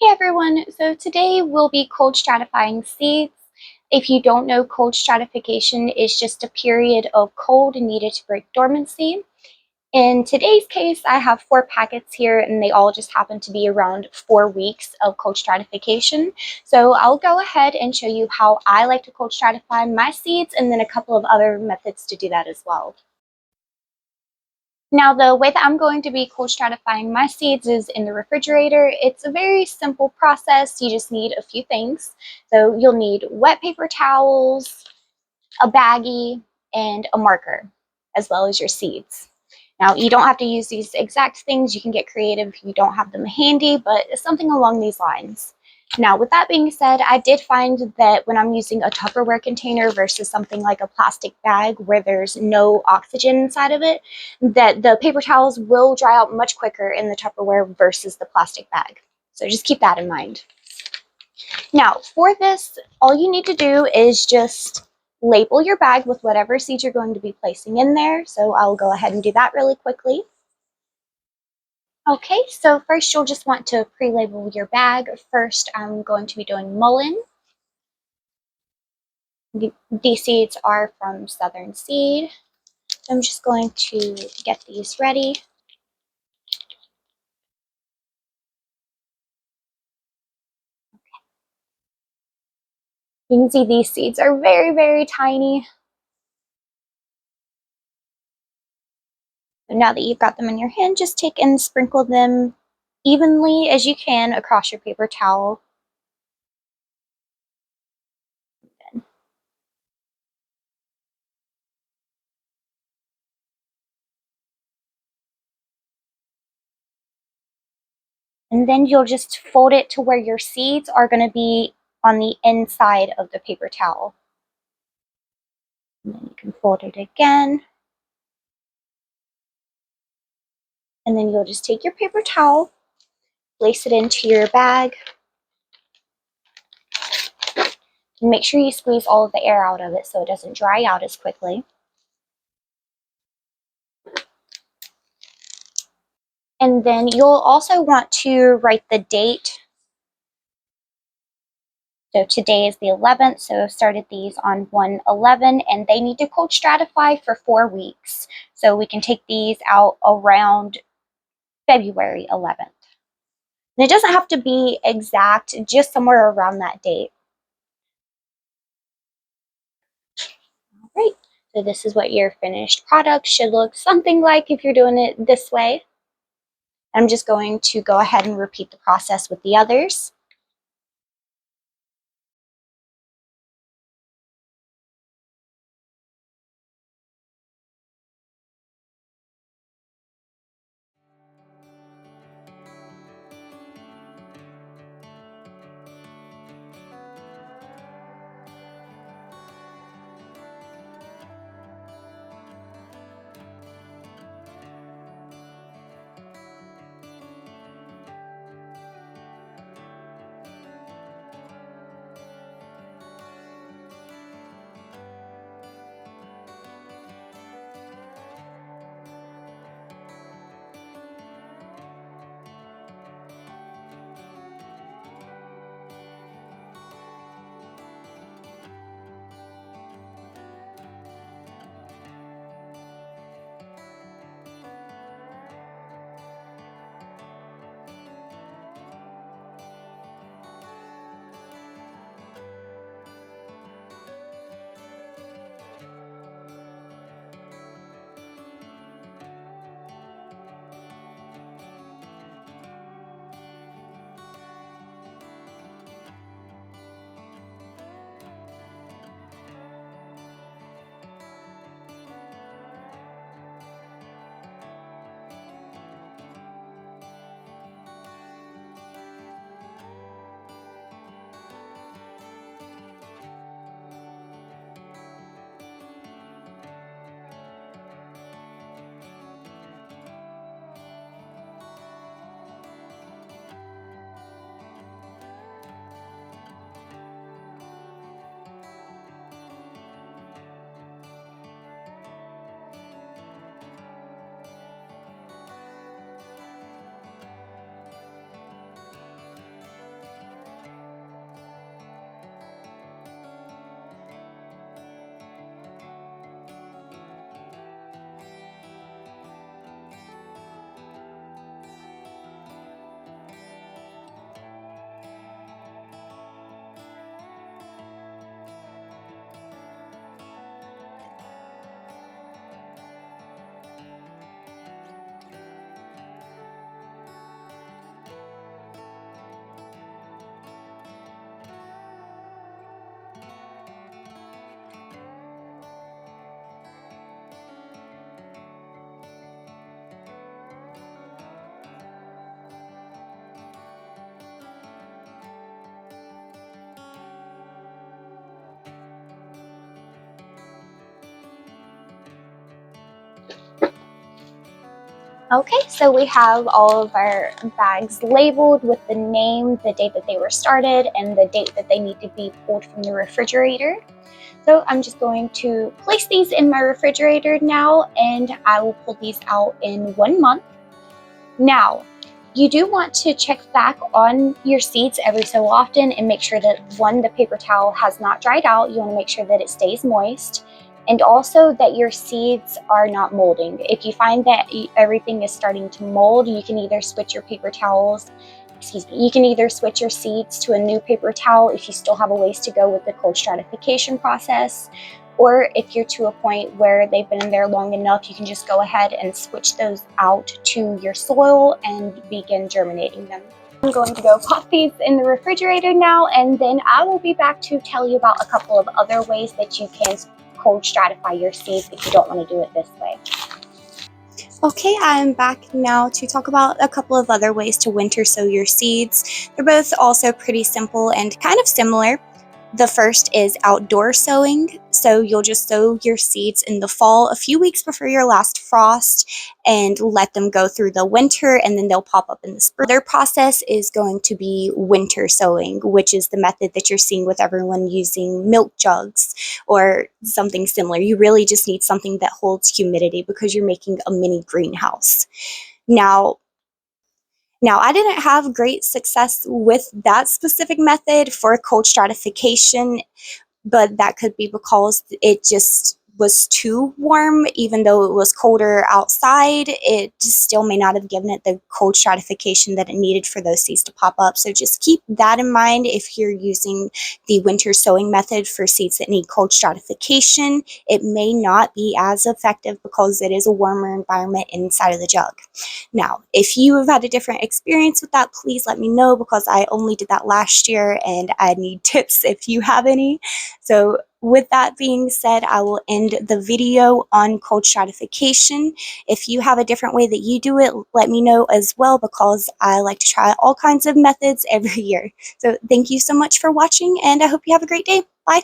Hey everyone, so today we'll be cold stratifying seeds. If you don't know, cold stratification is just a period of cold needed to break dormancy. In today's case, I have 4 packets here and they all just happen to be around 4 weeks of cold stratification. So I'll go ahead and show you how I like to cold stratify my seeds and then a couple of other methods to do that as well. Now, the way that I'm going to be cold stratifying my seeds is in the refrigerator. It's a very simple process. You just need a few things. So you'll need wet paper towels, a baggie, and a marker, as well as your seeds. Now, you don't have to use these exact things. You can get creative if you don't have them handy, but it's something along these lines. Now, with that being said, I did find that when I'm using a Tupperware container versus something like a plastic bag where there's no oxygen inside of it, that the paper towels will dry out much quicker in the Tupperware versus the plastic bag. So just keep that in mind. Now, for this, all you need to do is just label your bag with whatever seeds you're going to be placing in there. So I'll go ahead and do that really quickly. Okay, so first you'll just want to pre-label your bag. First, I'm going to be doing mullein. These seeds are from Southern Seed. I'm just going to get these ready. You can see these seeds are very, very tiny. And now that you've got them in your hand, just take and sprinkle them evenly as you can across your paper towel. And then you'll just fold it to where your seeds are going to be on the inside of the paper towel. And then you can fold it again. And then you'll just take your paper towel, place it into your bag, and make sure you squeeze all of the air out of it so it doesn't dry out as quickly. And then you'll also want to write the date. So today is the 11th, so I've started these on 1/11, and they need to cold stratify for 4 weeks. So we can take these out around February 11th. And it doesn't have to be exact, just somewhere around that date. All right, so this is what your finished product should look something like if you're doing it this way. I'm just going to go ahead and repeat the process with the others. Okay, so we have all of our bags labeled with the name, the date that they were started, and the date that they need to be pulled from the refrigerator. So I'm just going to place these in my refrigerator now, and I will pull these out in 1 month. Now, you do want to check back on your seeds every so often and make sure that, one, the paper towel has not dried out. You want to make sure that it stays moist, and also that your seeds are not molding. If you find that everything is starting to mold, you can either switch your paper towels, you can either switch your seeds to a new paper towel if you still have a ways to go with the cold stratification process, or if you're to a point where they've been in there long enough, you can just go ahead and switch those out to your soil and begin germinating them. I'm going to go pop these in the refrigerator now, and then I will be back to tell you about a couple of other ways that you can cold stratify your seeds if you don't want to do it this way. Okay, I'm back now to talk about a couple of other ways to winter sow your seeds. They're both also pretty simple and kind of similar. The first is outdoor sowing. So you'll just sow your seeds in the fall a few weeks before your last frost and let them go through the winter, and then they'll pop up in the spring. Their process is going to be winter sowing, which is the method that you're seeing with everyone using milk jugs or something similar. You really just need something that holds humidity because you're making a mini greenhouse. Now, I didn't have great success with that specific method for cold stratification, but that could be because it just was too warm. Even though it was colder outside, it just still may not have given it the cold stratification that it needed for those seeds to pop up. So just keep that in mind if you're using the winter sowing method for seeds that need cold stratification. It may not be as effective because it is a warmer environment inside of the jug. Now, if you have had a different experience with that, please let me know, because I only did that last year and I need tips if you have any. So with that being said, I will end the video on cold stratification. If you have a different way that you do it, let me know as well, because I like to try all kinds of methods every year. So thank you so much for watching, and I hope you have a great day. Bye.